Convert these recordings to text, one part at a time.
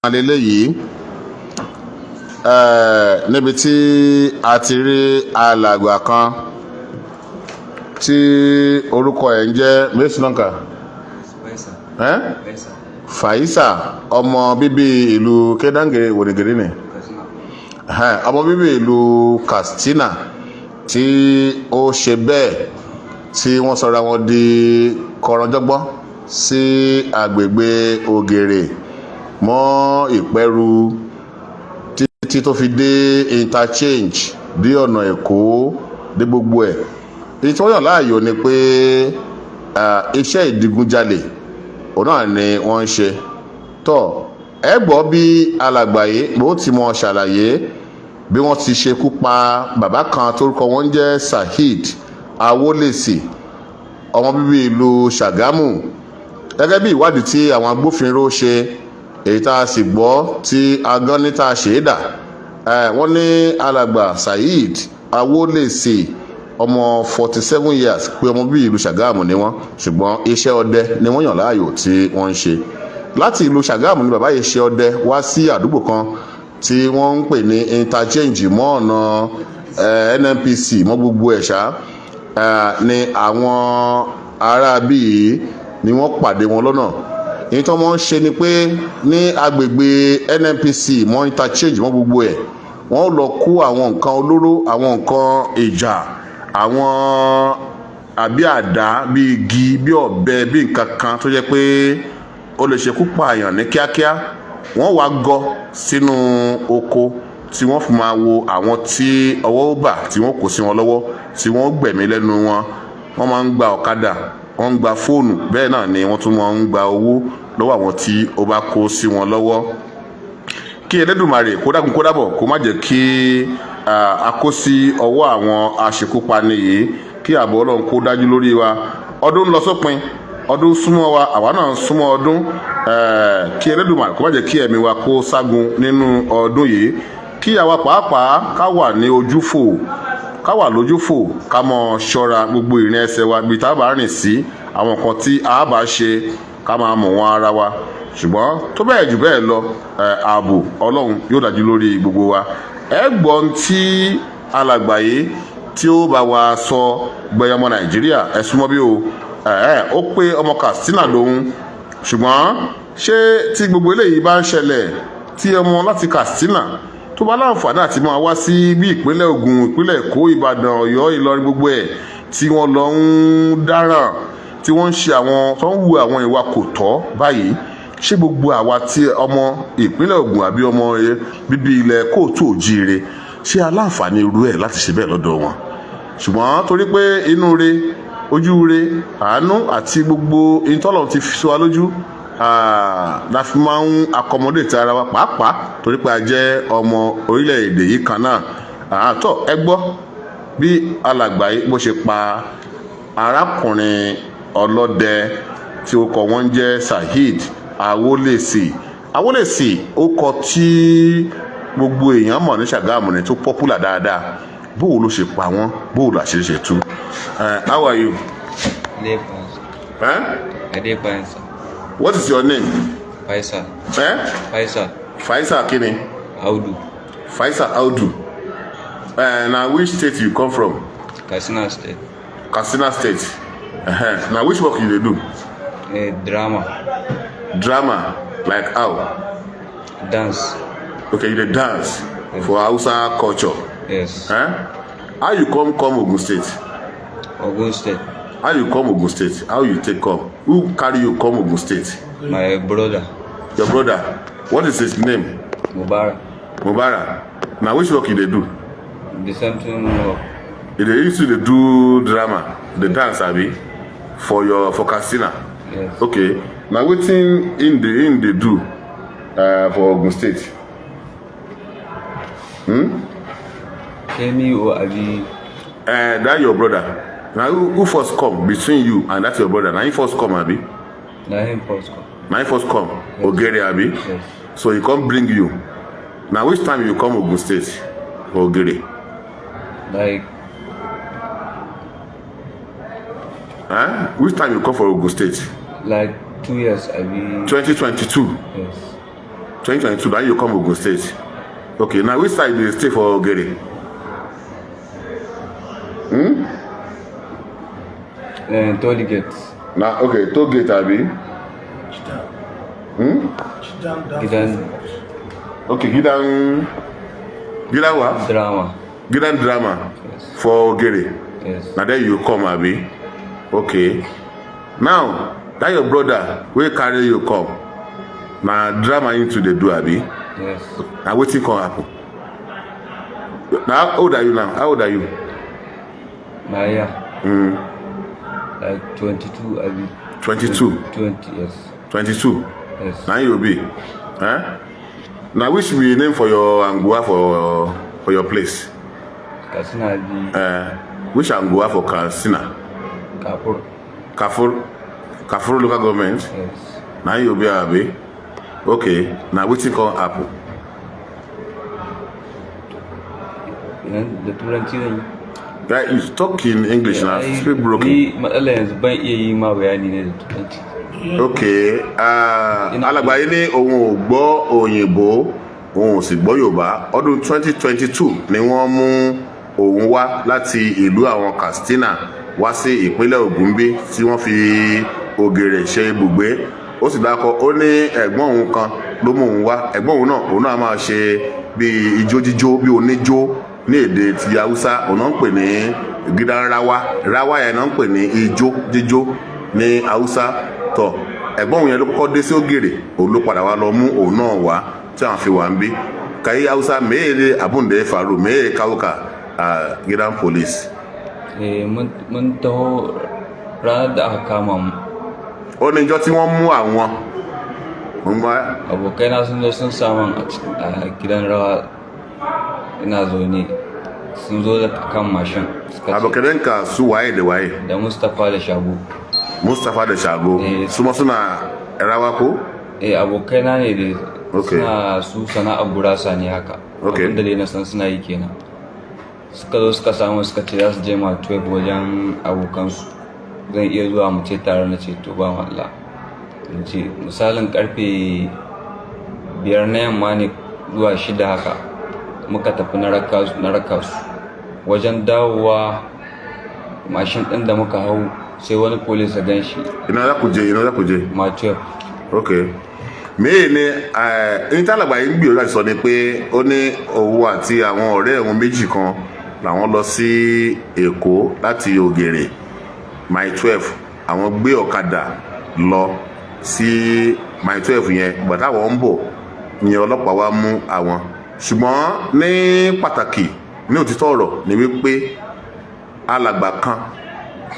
Eléyìí níbi tí a ti rí alàgbà kan tí orúkọ ẹ̀ ń jẹ́ mẹ́sìnàkà Faisa ọmọ bíbí ìlú Kédángé wònìgèrè ni ọmọ bíbí ìlú Katsina tí ó ṣe bẹ́ẹ̀ tí wọ́n sọra wọn di kọ̀rọ̀jọ́gbọ́n sí agbègbè Ògèrè mọ́ Ìpẹ́rù títí tó fi dé Interchange dé ọ̀nà Èkó dé gbogbo ẹ̀. Èyí tí wọ́n yàn láàyò ni pé iṣẹ́ ìdigunjalè òun náà ni wọ́n ń ṣe. Tọ́ ẹ gbọ́ bí alàgbà yìí bó ti mọ ṣàlàyé bí wọ́n ti ṣekú pa bàbá kan tórúkọ wọn jẹ́ Saheed Awolesi ọmọ bíbí ìlú Sagamu gẹ́gẹ́ bí ìwádìí tí àwọn agbófinró ṣe èyí tá a sì gbọ́ tí agán ní tá a ṣe é dà wọ́n ní alàgbà Saheed Awolesi ọmọ 47 years pé ọmọ bíbí ìlú Sagamu ni wọ́n ṣùgbọ́n iṣẹ́ ọdẹ ni wọ́n yàn láàyò tí wọ́n ń ṣe. Láti ìlú Sagamu ni bàbá yìí ṣe ọdẹ wá sí àdúgbò kan tí wọ́n ń pè ní Interchange mọ́ ọ̀nà NNPC mọ́ gbogbo ẹ̀ ṣá ni àwọn ará bíi ni wọ́n pàdé wọn lọ́nà. Èyí tí wọ́n ń ṣe ni pé ní agbègbè NNPC mọ́ Interchange mọ́ gbogbo ẹ̀ wọ́n lọ kó àwọn nǹkan olóró àwọn nǹkan ìjà àwọn àbí àdá bí igi bí ọ̀bẹ bí nǹkan kan tó jẹ́ pé ó lè ṣekú pààyàn ní kíákíá wọ́n wá gọ sínú oko tí wọ́n fi máa wo àwọn tí ọwọ́ ó bà tí wọ́n kó sí wọn lọ́wọ́ tí wọ́n gbẹ̀mí lẹ́nu wọn. Wọ́n máa ń gba ọ̀kadà wọ́n ń gba fóònù bẹ́ẹ̀ náà ni wọ́n tún máa ń gba owó lọ́wọ́ àwọn tí ó bá kó sí wọn lọ́wọ́. Kí Elédùmarè kó dákun kó dábọ̀ kó má jẹ́ kí a kó sí ọwọ́ àwọn aṣekúpani yìí kí ààbò Ọlọ́run kó dájú lórí wa. Ọdún ń lọ sópin ọdún súnmọ́ wa àwa náà ń súnmọ́ ọdún kí Elédùmarè kó má jẹ́ kí ẹ̀mí wa kó ságun nínú ọdún yìí kí àwa pàápàá ká wà ní ojúfò ká wà lójúfò ká mọ ṣọ́ra gbogbo ìrìn ẹsẹ̀ wa bí tá a bá rìn sí àwọn nǹkan tí a bá ṣe ká máa mọ̀ wọ́n ara wa ṣùgbọ́n tó bẹ́ẹ̀ jù bẹ́ẹ̀ lọ ààbò Ọlọ́run yóò dájú lórí gbogbo wa. Ẹ gbọ́n tí alàgbà yìí tí ó bá wa sọ gbẹ̀yìn ọmọ Nàìjíríà ẹ súnmọ́ bí ó pé ọmọ Katsina lòun ṣùgbọ́n ṣé tí gbogbo eléyìí bá ń ṣẹlẹ̀ tí ọmọ láti Katsina tó bá láǹfààní àti máa wá sí bí ìpínlẹ̀ Ògùn ìpínlẹ̀ Èkó Ìbàdàn Ọ̀yọ́ Ìlọrin gbogbo ẹ̀ tí wọ́n lọ ń dáràn tí wọ́n ń ṣe àwọn tó ń hu àwọn ìwà kò tọ́ báyìí ṣé gbogbo àwa tí ọmọ ìpínlẹ̀ Ògùn àbí ọmọ bíbí ilẹ̀ kóòtù òjíire ṣé aláǹfààní irú ẹ̀ láti ṣe bẹ́ẹ̀ lọ́dọ̀ wọn. Ṣùgbọ́n torí pé inú re ojú re àánú àti gbogbo ìtọ́lọ̀ ti fi sọ wa lójú la fi máa ń accommodate ara wa pàápàá torí pé a jẹ́ ọmọ orílẹ̀-èdè yìí kan náà. Àtọ̀ ẹ gbọ́ bí alàgbà yìí bó ṣe pa arákùnrin ọlọ́dẹ tí orúkọ wọn jẹ́ Saheed Awolesi ó kọ tí gbogbo èèyàn mọ̀ ní Sagamu ni tó popular dáadáa bóò ló ṣe pa wọ́n bóò ló àṣírí ṣe tú. How are you? What is your name? Faisa. Faisa kini? Audu. Faisa Audu. Now which state you come from? Katsina State. Katsina State. Now which work you dey do? Drama. Drama? Like how? Dance. Okay, you dey dance for Hausa culture. Yes. How you come Ogun State? Ogun State. How you come Ogun State? How you take come? Who carry you come Ogun State? My brother. Your brother? What is his name? Mubarak. Now which work you dey do? The same thing work. You dey used to do drama, the dance abi for Katsina. Yes. Okay. Now wetin in dey do for Ogun State? Kemi or Abi? That your brother. Now who first come between you and that your brother? Now he first come abi? Na him first come. Now he first come. Yes. Ogere abi? Yes. So he come bring you. Now which time you come Ogun State for Ogere? Like Which time you come for Ogun State? Like 2 years, I mean. 2022. Yes. 2022, then you come Ogun State. Okay, now which side do you stay for Ogere? Toll gates. Now, okay, toll gate, Abi. Gidan Okay, Gidan what? drama. Gidan drama Yes. for Ogere. Yes. Now there you come, Abi. Okay. Now, that your brother will carry you come. Now drama into the do, Abi. Yes. Now wetin come happen? Now how old are you now? How old are you? Maya. Like 22, I mean. 22. 20, yes. 22. Yes. Now you will be. Now which be name for your Angua for your place? Katsina di Which Angua for Katsina? Kapur. Kafur local government. Yes. Now you will be Abi. Okay. Now wetin come happen? Da turanci zan yi. Right, you talk in English now. Speak broken. Ni matsala yanzu ban iya yi ma bayani ne da turanci. Okay. Alàgbà yìí ní òun ò gbọ́ òyìnbó, òun ò sì gbọ́ Yorùbá. Ọdún 2022 ni wọ́n mú òun wá láti ìlú àwọn Katsina wá sí ìpínlẹ̀ Ògùn bí tí wọ́n fi Ògèrè ṣe ibùgbé. Ó sì dákọ ó ní ẹ̀gbọ́n òun kan ló mú òun wá. Ẹ̀gbọ́n òun náà máa ṣe bí ijó jíjó bí oníjó ní èdè ti Hausa. Òun náà ń pè ní gidan rawa yẹn náà ń pè ní ijó jíjó ní Hausa. Tọ ẹ̀gbọ́n òun yẹn ló kọ́kọ́ dé sí Ògèrè, òun ló padà wá lọ mú òun náà wá tí àwọn fi wà ń bí. Kàyí Hausa mèèrè abúndé faru mèèrè káwọ́kà gidan police. Mun taho ranar da aka kama mu. Ó ní ìjọ́ tí wọ́n mú àwọn. Abokaina sun zo sun samu a gidan rawa ina zaune. Sun zo da kan mashin. Abokananka su waye da waye? Da Mustapha da Shago. Mustapha da Shago. Su ma suna rawa ko? Abokaina ne da suna su sana'ar gurasa ne haka. Abinda dai na san suna yi kenan. Suka zo suka samu suka ce za su je ma 12 wajen abokansu. Zan iya zuwa mu ce tare na ce to ba Allah. In ce misalin karfe 5 na yamma ne zuwa 6 haka muka tafi na raka su. Wajen dawowa mashin ɗin da muka hau sai wani police ya gan shi. Ina za ku je? Ma 12. Okay. Mèé ni ní tálàgbà yìí ń gbìyànjú láti sọ ni pé ó ní òun àti àwọn ọ̀rẹ́ òun méjì kan làwọn lọ sí Èkó láti Ògèrè mile 12. Àwọn gbé ọ̀kadà lọ sí mile 12 yẹn ìgbà táwọn ń bọ̀ ni ọlọ́pàá wá mú àwọn. Ṣùgbọ́n ní pàtàkì ní òtítọ́ ọ̀rọ̀ ni wípé alàgbà kan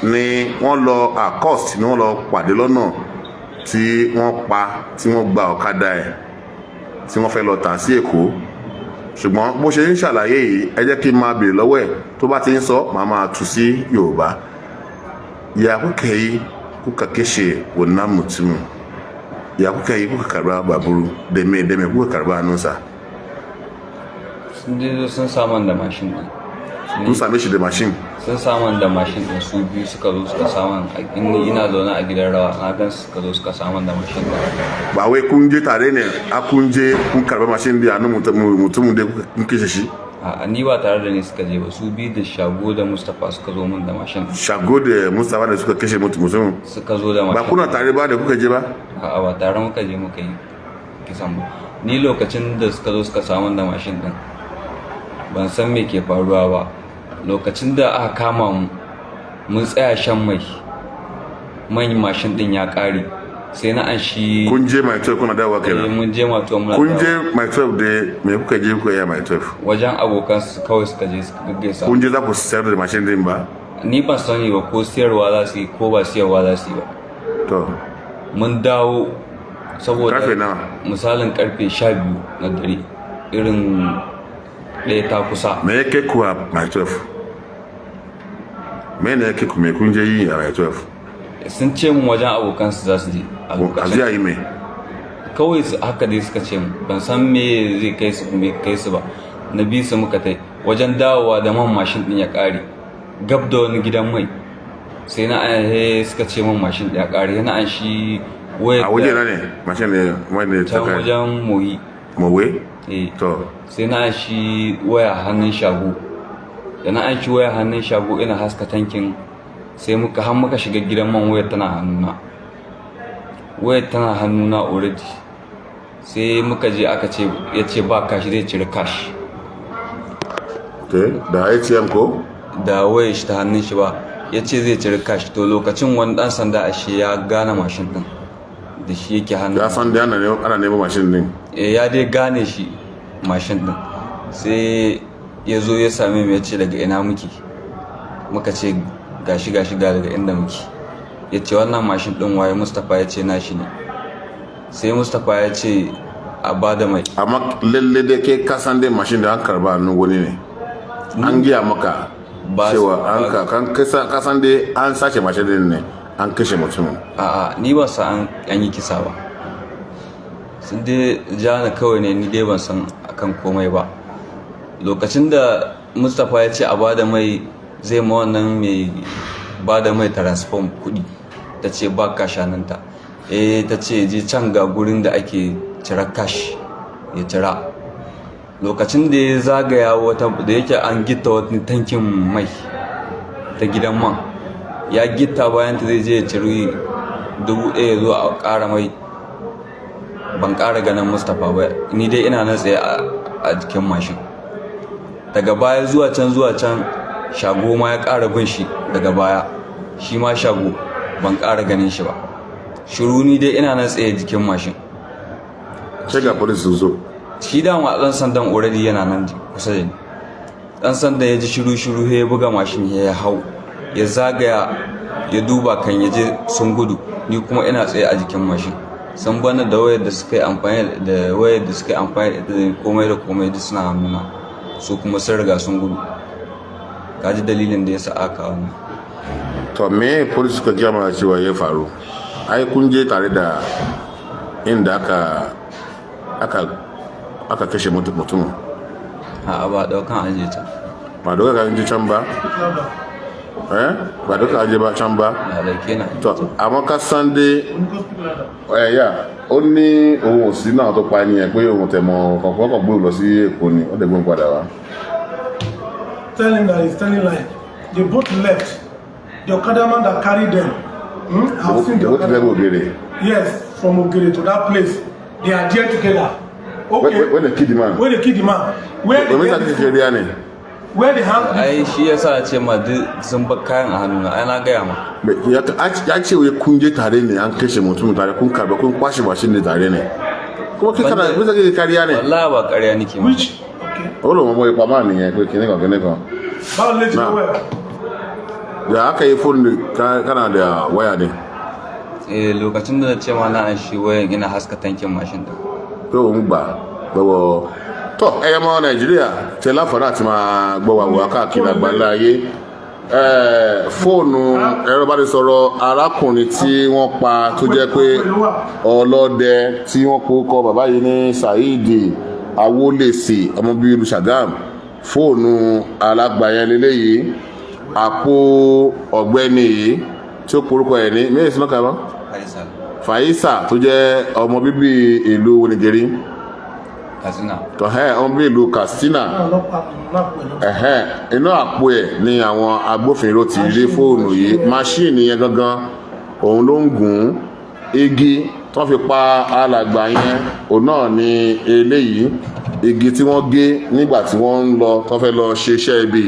ni wọ́n lọ accost ni wọ́n lọ pàdé lọ́nà tí wọ́n pa tí wọ́n gba ọ̀kadà ẹ̀ tí wọ́n fẹ́ lọ tà sí Èkó. Ṣùgbọ́n bó ṣe ń ṣàlàyé yìí ẹ jẹ́ kí n máa bèèrè lọ́wọ́ ẹ̀ tó bá ti ń sọ màá máa tú sí Yorùbá. Ya kuka yi kuka kashe wannan mutumin? Ya kuka yi kuka karba baburu da me kuka karba hannunsa? Sun je sun saman da mashin ɗin. Kun same shi da mashin? Sun saman da mashin ɗin su biyu suka zo suka saman ina zaune a gidan rawa na gan suka zo suka saman da mashin ɗin. Ba wai kun je tare ne a kun je kun karba mashin da hannun mutumin da kun kashe shi? A ni ba tare da ni suka je ba, su biyu da Shago da Mustapha suka zo min da mashin. Shago da Mustapha da suka kashe mutumin? Suka zo da mashin. Ba kuna tare ba da kuka je ba? A'a ba tare muka je muka yi kisan ba. Ni lokacin da suka zo suka saman da mashin ɗin ban san me ke faruwa ba. Lokacin da aka kama mu mun tsaya shan mai mashin ɗin ya ƙare sai na an shi. Kun je mai 12 kuna dawowa kenan? Mun je mai 12 muna dawowa. Kun je mai 12 da me kuka je kuka yi mai 12? Wajen abokan su kawai suka je suka gaggaisa. Kun je za ku sayar da mashin din ba? Ni ban sani ba ko siyarwa za su yi ko ba siyarwa za su yi ba. To mun dawo saboda karfe nawa? Misalin karfe 12 na dare irin ɗaya ta kusa. Me yake ku a mai 12? Me ne yake ku me kun je yi a mai 12? Sun ce mun wajen abokan su za su je a lokacin. A yi me? Kawai su haka dai suka ce ban san me zai kai su me kai su ba. Na bi su muka tai wajen dawowa da man mashin din ya ƙare gab da wani gidan mai sai na suka ce man mashin din ya ƙare yana an shi waya. A waje na ne mashin ne mai ne ta ƙare. Wajen moyi Mọ̀wé? To. Sai na shi waya hannun shago. Da na an shi waya hannun shago ina haska tankin sai muka shiga gidan man wayar tana hannuna. Wayar tana hannuna already. Sai muka je aka ce ya ce ba kashi zai cire cash. Okay, da ATM ko? Da wayar shi ta hannun shi ba. Ya ce zai cire cash to lokacin wani dan sanda ashe ya gane mashin din. Da shi yake hannu. Ya san da ana neman mashin din. Ya dai gane shi mashin din. Sai ya zo ya same mu ya ce daga ina muke. Muka ce gashi ga daga inda muke. Ya ce wannan mashin din waye Mustapha ya ce nashi ne. Sai Mustapha ya ce a bada mai. Amma lalle dai ke kasan dai mashin da an karba hannun wani ne. An giya maka cewa an kasan dai an sace mashin din ne. An kashe mutumin. A'a ni ba sa an yi kisa ba. Sun dai jana kawai ne ni dai ban san akan komai ba. Lokacin da Mustapha ya ce a bada mai zai ma wannan mai bada mai transform kuɗi. Ta ce ba kashananta. Ta ce je can ga gurin da ake cira cash ya cira. Lokacin da ya zagaya wata da yake an gitta wani tankin mai ta gidan man. Ya gitta bayan ta zai je ya ciri 1,000 zuwa a ƙara mai. Ban ƙara ganin Mustapha ba ni dai ina nan tsaye a jikin mashin. Daga baya zuwa can shago ma ya ƙara bin shi daga baya. Shi ma shago ban ƙara ganin shi ba. Shiru ni dai ina nan tsaye jikin mashin. Sai ga police sun zo. Shi dama ɗan sandan already yana nan kusa da ni. Ɗan sandan ya ji shiru ya buga mashin ya hau. Ya zagaya ya duba kan ya je sun gudu ni kuma ina tsaye a jikin mashin sun bani da wayar da suka yi amfani da komai da komai duk suna hannuna su kuma sun riga sun gudu kaji dalilin da ya sa aka wannan. To me police suka gaya mana cewa ya faru? Ai kun je tare da inda aka kashe mutumin. A'a ba daukan aje can. Ba daukan aje can ba? Ba duka aje ba can ba. To àmọ́ ká Sunday ó ní òun ò sí náà tó pa ẹni yẹn pé òun tẹ̀ mọ́ kọ̀ọ̀kan gbé lọ sí Èkó ni ó dẹ̀ gbé padà wá. Tell him that he's telling lie. They both left. The Okoda man that carried them. I've seen the Okoda man. Yes, from Ogere to that place. They are there together. Okay. When they kill the man. When they kill the man. Where the hand? Ai shi yasa ce ma duk sun bar kayan a hannuna ai na gaya ma. Ya ce wai kun je tare ne an kashe mutum tare kun karba kun kwashe mashin ne tare ne. Kuma kai kana bisa ga kariya ne. Wallahi ba kariya nake ma. Which? Okay. Olo mo boy pama ni yẹn pé kíní kan. Ba let you where? Ya aka yi phone kana da waya ne. Lokacin da na ce ma na an shi wayan ina haska tankin mashin din. To ń gbà lọ́wọ́ tó ẹyẹ mọ́ Nàìjíríà tẹ láǹfààní àti máa gbọ́ wà wá káàkiri àgbáńlá ayé fóònù ẹ̀rọ ìbánisọ̀rọ̀ arákùnrin tí wọ́n pa tó jẹ́ pé ọlọ́dẹ tí wọ́n kọ bàbá yìí ní Saheed Awolese ọmọ bíi ìlú Sagamun fóònù alágbàyẹn lélẹ́yìí àpò ọ̀gbẹ́ni yìí tí ó porúkọ ẹ̀ ní mẹ́rin sínú kàmá Faisa tó jẹ́ ọmọ bíbí ìlú Onigiri ọmọ bíbí ìlú Katsina inú àpò ẹ̀ ni àwọn agbófinró ti rí fóònù yìí máṣíìnì yẹn gangan òun ló ń gùn igi tó fi pa alàgbà yẹn òun náà ni eléyìí igi tí wọ́n gé nígbà tí wọ́n ń lọ tó fẹ́ lọ ṣe iṣẹ́ ibi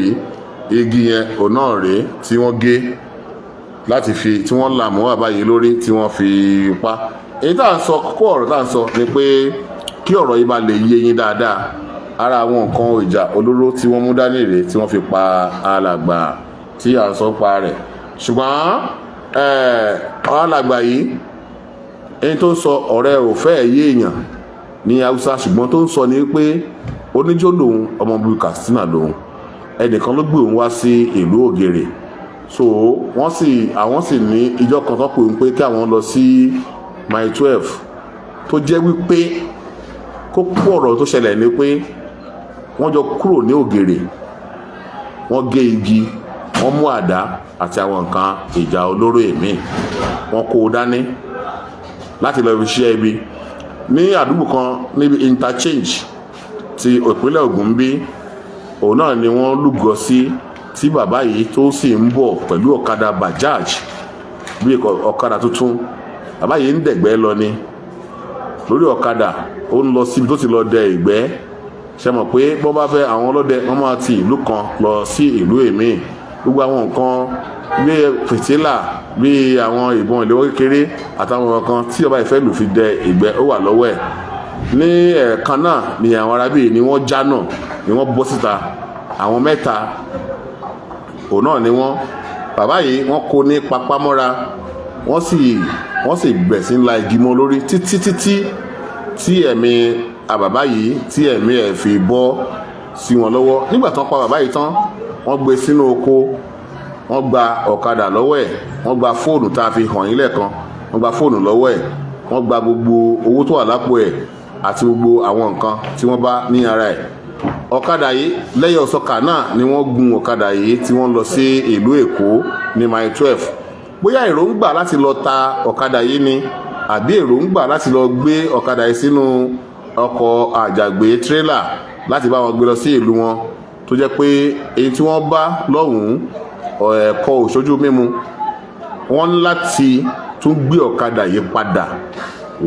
yìí igi yẹn òun náà rèé tí wọ́n gé láti fi tí wọ́n là mọ́ bàbá yìí lórí tí wọ́n fi pa èyí tá à ń sọ kókó ọ̀rọ̀ tá à ń sọ ni pé kí ọ̀rọ̀ yìí bá lè yé yín dáadáa ara àwọn nǹkan ìjà olóró tí wọ́n mú dání rèé tí wọ́n fi pa alàgbà tí à ń sọ pa rẹ̀ ṣùgbọ́n alàgbà yìí ẹni tó ń sọ ọ̀rẹ́ ò fẹ́ yé èèyàn ní Hausa ṣùgbọ́n tó ń sọ ni pé oníjó lòun ọmọ bíi Katsina lòun ẹnìkan ló gbé òun wá sí ìlú Ògèrè so àwọn sì ní ìjọ kan tó pè ń pé kí àwọn lọ sí mile 12 tó jẹ́ wípé kókó ọ̀rọ̀ tó ṣẹlẹ̀ ni pé wọ́n jọ kúrò ní Ògèrè wọ́n gé igi wọ́n mú àdá àti àwọn nǹkan ìjà olóró èmi wọ́n kó o dání láti lọ fi ṣe ibi ní àdúgbò kan níbi Interchange ti ìpínlẹ̀ Ògùn bí òun náà ni wọ́n lúgọ sí tí bàbá yìí tó sì ń bọ̀ pẹ̀lú ọ̀kadà Bajaj bí ọ̀kadà tuntun. Bàbá yìí ń dẹ̀gbẹ́ lọ ni lórí ọ̀kadà, ó ń lọ síbi tó ti lọ dẹ ìgbẹ́. Ṣe mọ̀ pé bọ́ bá fẹ́ àwọn ọlọ́dẹ wọ́n máa ti ìlú kan lọ sí ìlú èmi. Gbogbo àwọn nǹkan bí fìtílà bí àwọn ìbọn ìléwọ́ kékeré àtàwọn nǹkan tí bàbá yìí fẹ́ lù fi dẹ ìgbẹ́ ó wà lọ́wọ́ ẹ̀. Ní ẹ̀ẹ̀kan náà ni àwọn arábì ni wọ́n já náà ni wọ́n bọ́ síta. Àwọn mẹ́ta òun náà ni wọ́n. Bàbá yìí wọ́n kó ní papámọ́ra, wọ́n sì bẹ̀ sí ńlá igi mọ́ lórí títí tí ẹ̀mí àbàbá yìí tí ẹ̀mí ẹ̀ fi bọ́ sí wọn lọ́wọ́. Nígbà tán pa bàbá yìí tán, wọ́n gbé sínú oko, wọ́n gba ọ̀kadà lọ́wọ́ ẹ̀, wọ́n gba fóònù tá a fi hàn yín lẹ́ẹ̀kan, wọ́n gba fóònù lọ́wọ́ ẹ̀, wọ́n gba gbogbo owó tó wà lápò ẹ̀ àti gbogbo àwọn nǹkan tí wọ́n bá ní ara ẹ̀. Ọ̀kadà yìí lẹ́yìn ọ̀sọ́kà náà ni wọ́n gun ọ̀kadà yìí tí wọ́n lọ sí ìlú Èkó ní mile 12. Bóyá èròǹgbà láti lọ ta ọ̀kadà yìí ni àbí èròǹgbà láti lọ gbé ọ̀kadà yìí sínú ọkọ̀ àjàgbé tírélà láti bá wọn gbé lọ sí ìlú wọn, tó jẹ́ pé èyí tí wọ́n bá lọ́hùn-ún ẹ̀kọ́ òṣojú mímu, wọ́n láti tún gbé ọ̀kadà yìí padà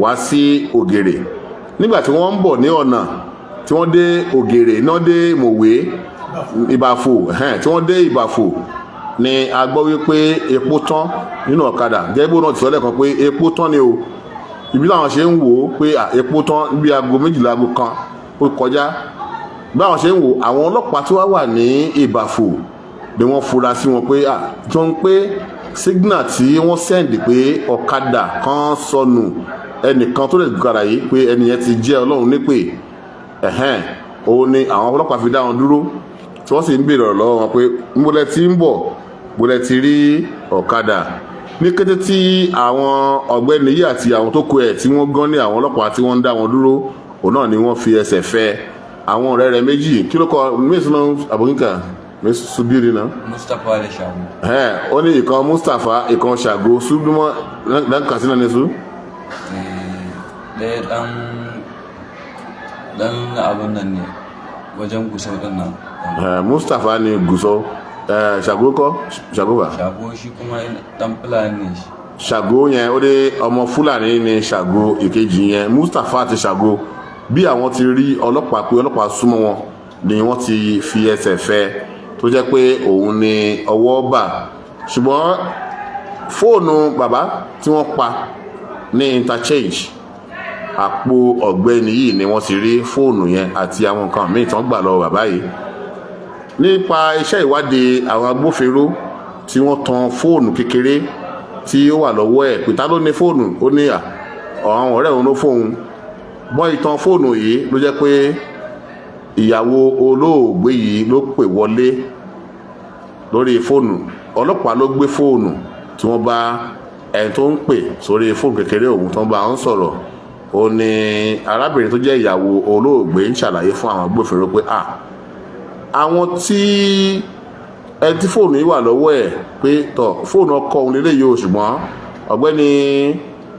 wá sí Ògèrè. Nígbà tí wọ́n ń bọ̀ ní ọ̀nà tí wọ́n dé Ògèrè náà dé Mòwe Ìbàfò, tí wọ́n dé Ìbàfò ni a gbọ́ wípé epo tán nínú ọ̀kadà. Gẹ́gẹ́ bó náà ti sọ lẹ́ẹ̀kan pé epo tán ni o. Ibi táwọn ṣe ń wò ó pé epo tán bí aago 12 aago kan ó kọjá. Báwọn ṣe ń wò, àwọn ọlọ́pàá tí wọ́n wà ní Ìbàfò ni wọ́n fura sí wọn pé jọ ń pé signal tí wọ́n sẹ́ǹdì pé ọ̀kadà kan sọnù, ẹnìkan tó lè gbàrà yìí pé ẹni yẹn ti jẹ́ Ọlọ́run nípè. Òun ni àwọn ọlọ́pàá fi dá wọn dúró tí wọ́n sì ń béèrè ọ̀rọ̀ lọ́wọ́ wọn pé mbólẹ̀ tí ń bọ̀, mbólẹ̀ ti rí ọ̀kadà. Ní kété tí àwọn ọ̀gbẹ́ni yìí àti àwọn tó kó ẹ̀ tí wọ́n gán ní àwọn ọlọ́pàá tí wọ́n ń dá wọn dúró, òun náà ni wọ́n fi ẹsẹ̀ fẹ́ àwọn ọ̀rẹ́ rẹ̀ méjì. Kí ló kọ mẹ́sàn-án àbòkíkà mẹ́sùbírí náà? Mustapha lè ṣàgó. Ó ní ìkan Mustapha, ìkan ṣàgó súnmọ́ láǹkà sínú ẹni sú. Ɗaya ɗan abin nan ne wajen Gusau ɗin nan. Mustapha ni Gusau. Ṣàgó kọ́? Ṣàgó bá? Ṣàgó shi kuma ɗan Fúlàní ne. Ṣàgó yẹn ó dé ọmọ Fúlàní ni Ṣàgó ìkejì yẹn. Mustapha àti Ṣàgó bí àwọn ti rí ọlọ́pàá pé ọlọ́pàá súnmọ́ wọn ni wọ́n ti fi ẹsẹ̀ fẹ́, tó jẹ́ pé òun ni ọwọ́ bà. Ṣùgbọ́n fóònù bàbá tí wọ́n pa ní Interchange, àpò ọ̀gbẹ́ni yìí ni wọ́n ti rí fóònù yẹn àti àwọn nǹkan míì tí wọ́n gbà lọ́wọ́ bàbá yìí. Nípa iṣẹ́ ìwádìí àwọn agbófinró tí wọ́n tan fóònù kékeré tí ó wà lọ́wọ́ ẹ̀ pé ta ló ní fóònù, ó ní àwọn ọ̀rẹ́ òun ló fóun. Bọ́n ìtàn fóònù yìí ló jẹ́ pé ìyàwó olóògbé yìí ló pè wọlé lórí fóònù. Ọlọ́pàá ló gbé fóònù tí wọ́n bá ẹni tó ń pè sórí fóònù kékeré òun tó ń bá ń sọ̀rọ̀. Ó ní arábìnrin tó jẹ́ ìyàwó olóògbé ń ṣàlàyé fún àwọn agbófinró pé àwọn tí ẹni tí fóònù yìí wà lọ́wọ́ ẹ̀ pé fóònù ọkọ òun lélẹ́yìí o, ṣùgbọ́n ọ̀gbẹ́ni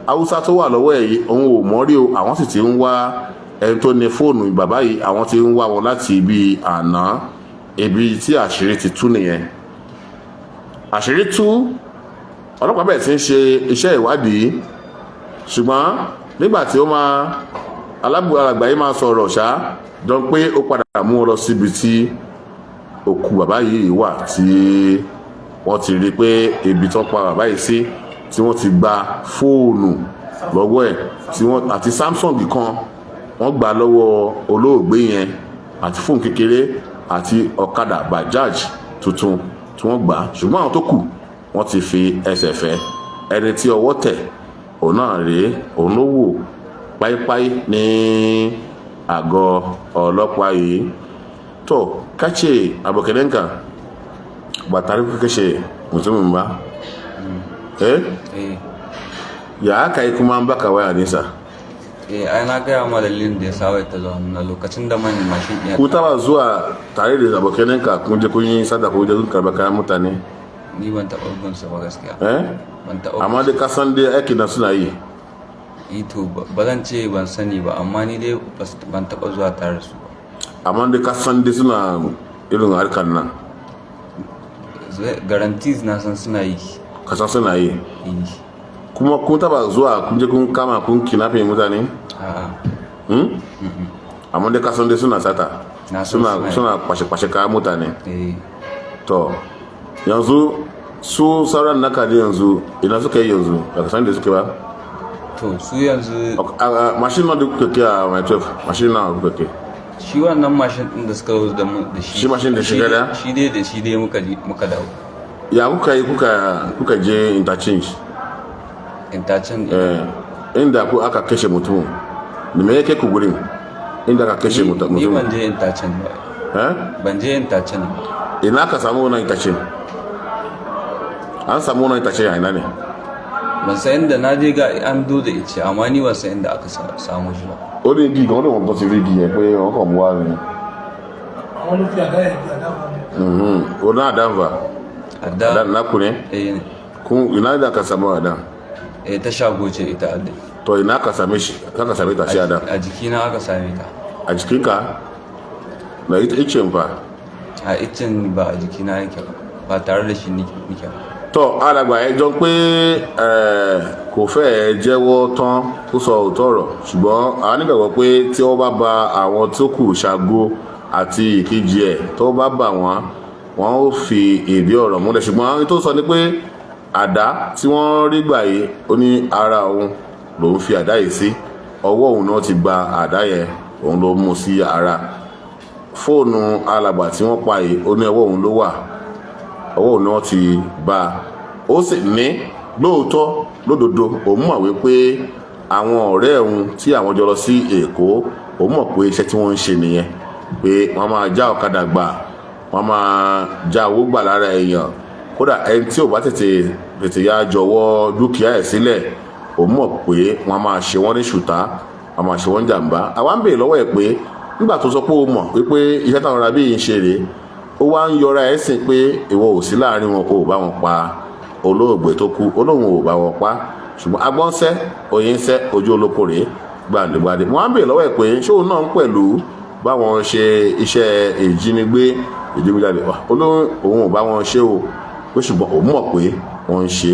Hausa tó wà lọ́wọ́ ẹ̀ yìí òun ò mọ̀ rí o. Àwọn sì ti ń wá ẹni tó ní fóònù bàbá yìí, àwọn ti ń wá wọn láti ibi àná, ibi tí àṣírí ti tú nìyẹn. Àṣírí tú, ọlọ́pàá bẹ̀rẹ̀ sí ń ṣe iṣẹ́ ìwádìí, ṣùgbọ́n nígbà tí ó alàgbà yìí máa sọ̀rọ̀ jọ pé ó padà mú ọ lọ síbi tí òkú bàbá yìí wà, tí wọ́n ti rí pé ibi tó pa bàbá yìí sí, tí wọ́n ti gba fóònù lọ́wọ́ ẹ̀ àti Samsung kan wọ́n gbà lọ́wọ́ olóògbé yẹn, àti fóònù kékeré àti ọ̀kadà Bajaj tuntun tí wọ́n gbà. Ṣùgbọ́n àwọn tó kù wọ́n ti fi ẹsẹ̀ fẹ́. Ẹni tí ọwọ́ tẹ̀ òun náà rèé, òun ló wò páípáí ní àgọ́ ọlọ́pàá yìí. To kace abokanenka ba tare ku kashe mutumin ba? Ya aka yi kuma an baka waya nisa? Ai na gaya ma dalilin da ya sa wai ta zo na lokacin da mani mashin ɗin. Ku taba zuwa tare da abokanenka kun je kun yi sadaka ko je kun karɓa kayan mutane? Ni ban taɓa gunsa ba gaskiya. Ban taɓa. Amma dai ka san dai aikin nan suna yi. ito ba zan ce ban sani ba amma ni dai ban taɓa zuwa tare da su ba. Amma dai ka san dai suna irin harkar nan? Guarantees na san suna yi. Ka san suna yi? Kuma kun taba zuwa kun je kun kama kun kidnapping mutane? A'a. Amma dai ka san dai suna sata? Suna kwashe kayan mutane? To yanzu su sauran naka da yanzu ina suka yi yanzu ba ka san da suke ba? To su yanzu mashin na da kuka ke a my 12 mashin na kuka ke? Shi wannan mashin din da suka zo da shi mashin da shiga da? Shi dai muka dawo. Ya kuka yi kuka je Interchange? Interchange inda ku aka kashe mutum da me yake ku gurin inda aka kashe mutum? Ni ban je Interchange ba. Ban je Interchange ba. Ina ka samu wannan Interchange? An samu wannan Interchange a ina ne? Ban san inda na je ga an do da ice amma ni ban san inda aka samu shi ba. Ó ní igi kan ó ní wọn bọ́ sí igi yẹn pé wọn kàn mú wá ni. Àwọn ló fi àdá yẹn fi àdá wọn. O ní àdá nfa? Àdá naku ne? Ne. Kun ina da ka samu àdá? Ta shago ce ita àdá. To ina ka same shi ka same ta shi àdá? A jikina aka same ta. A jikinka? Na icen fa? A icen ba a jikina yake ba tare da shi nike ba. Tọ́ alàgbà ẹ jọ pé kò fẹ́ jẹ́wọ́ tán kó sọ òótọ́ ọ̀rọ̀ ṣùgbọ́n àwọn nígbàgbọ́ pé tí wọ́n bá ba àwọn tó kù Ṣàngó àti ìkejì ẹ̀ tó bá bà wọ́n ó fi ìdí ọ̀rọ̀ múlẹ̀ ṣùgbọ́n tó sọ ni pé àdá tí wọ́n rí gbà yìí ó ní ara òun lòun fi àdá yìí sí ọwọ́ òun náà ti gba àdá yẹn òun ló mú sí ara fóònù alàgbà tí wọ́n pa yìí ó ní ọwọ́ òun ló wà ọwọ́ náà ti bá a ó sì ní lóòótọ́ lódodo òun mọ̀ wípé àwọn ọ̀rẹ́ òun tí àwọn jọ lọ sí Èkó òun mọ̀ pé iṣẹ́ tí wọ́n ń ṣe nìyẹn pé wọ́n máa já ọ̀kadà gbà wọ́n máa já owó gbà lára èèyàn kódà ẹni tí ò bá tètè ya jọ̀wọ́ dúkìá ẹ̀ sílẹ̀ òun mọ̀ pé wọ́n máa ṣe wọ́n ní ṣùtá wọ́n máa ṣe wọ́n jàǹbá àwa ń bèèrè lọ́wọ́ ẹ̀ pé nígbà tó sọ pé ó mọ̀ wípé iṣẹ́ táwọn ará bíi ń ṣe rèé ó wá ń yọra ẹ̀ sìn pé ìwọ ò sí láàrin wọn kó o bá wọn pa olóògbé tó kú olóhùn ò bá wọn pa ṣùgbọ́n agbọ́nsẹ́ òyìnsẹ́ ojú olóko rèé gbàǹdùgbàdì wọ́n á bèèrè lọ́wọ́ ẹ̀ pé ṣóun náà ń pẹ̀lú báwọn ṣe iṣẹ́ ìjínigbé ìdígunjalè olóhùn òun ò bá wọn ṣe o pé ṣùgbọ́n òun mọ̀ pé wọ́n ń ṣe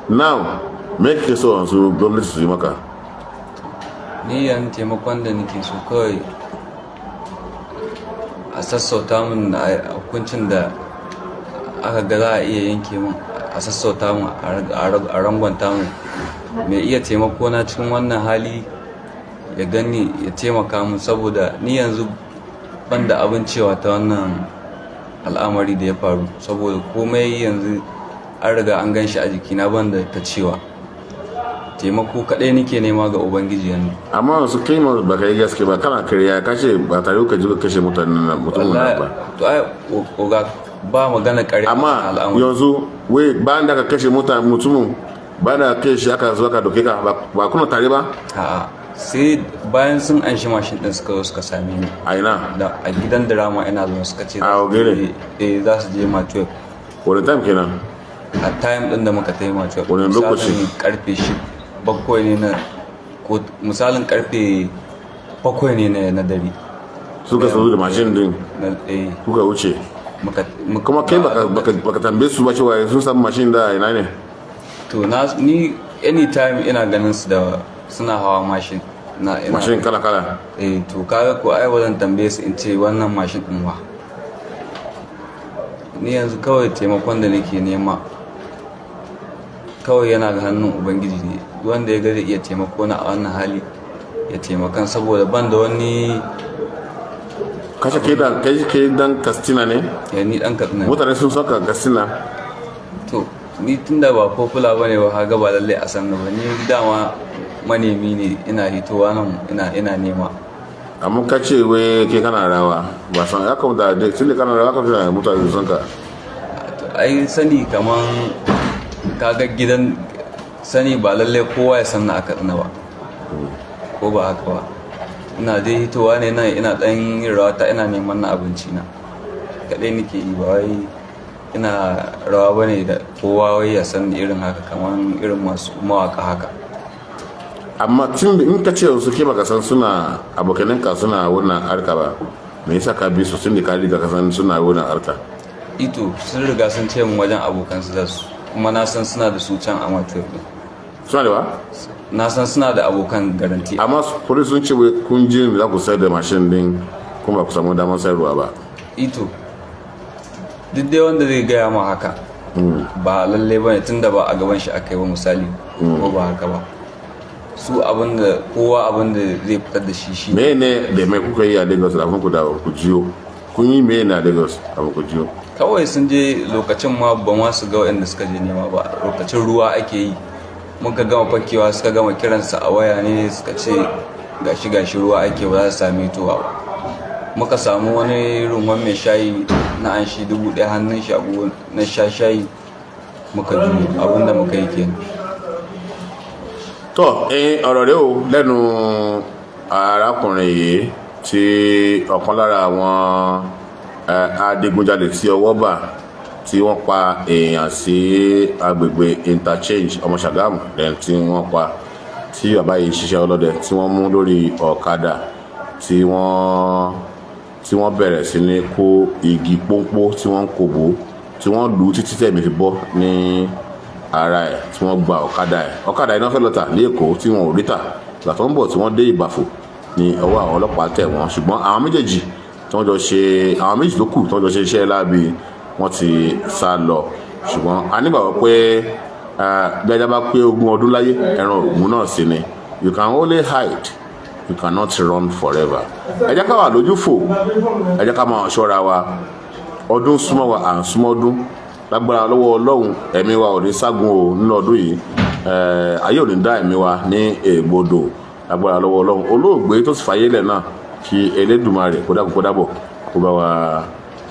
now make case on su gwamnati su yi maka. Ni yan taimakon da nake so kawai a sassauta min hukuncin da aka ga za a iya yanke min a sassauta min a rangwanta min mai iya taimako na cikin wannan hali ya gani ya taimaka min saboda ni yanzu ban da abin cewa ta wannan al'amari da ya faru saboda komai yanzu an riga an gan shi a jikina ban da ta cewa taimako kaɗai nake nema ga ubangiji yanzu. Amma su kai ma ba ka yi gaske ba kana kariya kashe ba tare ka ji kashe mutum ba. To ai oga ba magana ƙarya. Amma yanzu wai bayan da ka kashe mutumin bayan da ka kashe aka zo ka doke ka ba kuna tare ba? A'a sai bayan sun anshi mashin din suka zo suka same ni. A ina? A gidan drama ina zuwa suka ce za su je ma 12. Wani time kenan? A time din da muka tayi ma 12. Wani lokaci? Karfe 7 ne na ko misalin karfe 7 ne na dare. Suka zo da mashin din? Kuka wuce? Kuma kai baka tambaye su ba cewa sun samu mashin da ina ne? To ni anytime ina ganin su da suna hawa mashin. Mashin kala-kala? To kaga ko ai bazan tambaye su in ce wannan mashin din wa. Ni yanzu kawai taimakon da nake nema kawai yana ga hannun ubangiji ne wanda ya ga zai iya taimako na a wannan hali ya taimakan saboda ban da wani kashe ke dan Kastina ne? Ni dan Katsina. Mutane sun saka Kastina? To ni tunda ba popular bane ba haga ba lalle a san ba ni dama manemi ne ina hitowa nan ina nema. Amma ka ce wai ke kana rawa ba san ya kamata da tunda kana rawa ka fi mutane sun ka. Ai sani kaman kaga gidan sani ba lalle kowa ya san na aka tsina ba ko ba haka ba ina dai hitowa ne nan ina dan yin rawata ina neman na abinci na kadai nake yi ba wai ina rawa bane da kowa wai ya san irin haka kaman irin masu mawaka haka amma tun in ka ce su ke baka san suna abokananka suna wannan harka ba me yasa ka bi su tun da ka riga ka san suna wannan harka? Ito sun riga sun ce mu wajen abokansu da su kuma na san suna da su can a matuwar din. Suna da ba? Na san suna da abokan garanti. Amma police sun ce kun je za ku sayar da mashin din kuma ba ku samu damar sayarwa ba. Ito duk dai wanda zai gaya ma haka ba lalle bane tunda ba a gaban shi aka yi ba misali ko ba haka ba. Su abinda kowa abinda zai fitar da shi me ne da mai kuka yi a Lagos a ku da ku jiyo kun yi me na Lagos a ku jiyo? Kawai sun je lokacin ma ba ma su ga waɗanda suka je nema ba, lokacin ruwa ake yi muka gama fakewa suka gama kiransa a waya ne suka ce gashi ruwa ake ba za su sami towa ba. Muka samu wani rumman mai shayi na an shi 1000 hannun shago na shayi muka ji abinda muka yi kenan. Tó ọ̀rọ̀ rẹ̀ o lẹ́nu arákùnrin yìí tí ọ̀kan lára àwọn adigunjalè tí ọwọ́ bà tí wọ́n pa èèyàn sí agbègbè Interchange ọmọ Sagamun lẹ́yìn tí wọ́n pa tí bàbá yìí ṣiṣẹ́ ọlọ́dẹ tí wọ́n mú lórí ọ̀kadà tí wọ́n bẹ̀rẹ̀ sí ní kó igi pọ́npọ́ tí wọ́n ń kó bò tí wọ́n lù ú títí tẹ̀mí fi bọ́ ní ara ẹ̀ tí wọ́n gba ọ̀kadà iná fẹ́ lọ́tà ní Èkó tí wọ́n ò rí tà ìgbà tó ń bọ̀ tí wọ́n dé Ìbàfò ní ọwọ́ àwọn ọlọ́pàá tẹ̀ wọ́n ṣùgbọ́n àwọn méjì tó kù tí wọ́n jọ ṣe iṣẹ́ láabi wọ́n ti sá lọ ṣùgbọ́n a nígbàgbọ́ pé bí ajá bá pé 20 ọdún láyé ẹran ògùn náà sí ni you can only hide you cannot run forever. ẹ jẹ́ ká wà lójú fò ẹ jẹ́ ká máa ṣọ́ra wa ọdún súnmọ́ wa à ń súnmọ́ ọdún lágbára lọ́wọ́ Ọlọ́run ẹ̀mí wa ò ní ságun o nínú ọdún yìí ayé ò ní dá ẹ̀mí wa ní ègbodò lágbára lọ́wọ́ Ọlọ́run olóògbé tó sì fàyè lẹ̀ náà kí Elédùmarè kó dábọ̀ kó bá wa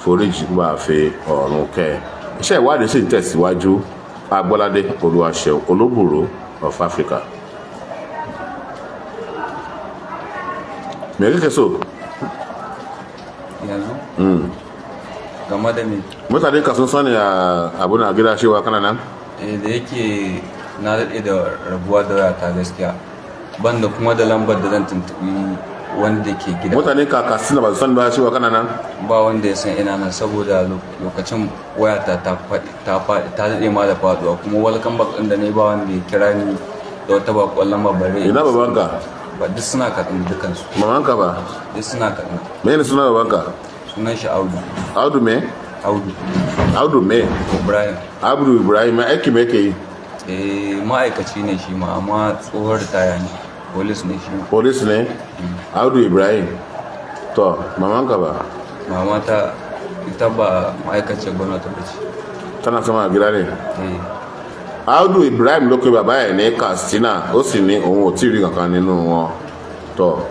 foríjì kó bá fi ọ̀run kẹ́ iṣẹ́ ìwádìí sì ń tẹ̀síwájú Agbọ́ládé Olúwaṣeun Olóbùrò of Africa. Me kake so? Yanzu? Game da me? Mutane ka sun sani abu na gida cewa kana nan? Da yake na daɗe da rabuwa da wayata gaskiya banda kuma da lambar da zan tuntuɓi wanda ke gida. Mutane ka suna ba su san ba cewa kana nan? Ba wanda ya san ina nan saboda lokacin wayata ta daɗe ma da faɗuwa kuma welcome back ɗin da ne ba wanda ya kira ni da wata bakon lambar bare. Ina babanka? Ba duk suna kaɗin dukansu. Mamanka ba? Duk suna kaɗin. Me ne suna babanka? Sunan shi Audu. Audu me? Audu me? Ibrahim. Audu Ibrahim aiki me yake yi? Ma'aikaci ne shi ma amma tsohon ritaya ne. Police ne shi. Police ne? Audu Ibrahim. To, mamanka ba? Mama ta ita ba ma'aikacin gwamnati ba ce. Tana sama a gida ne? Audu Ibrahim ló pe bàbá ẹ̀ ní Katsina ó sì ní òun ò tí ì rí kankan nínú wọn. Tó.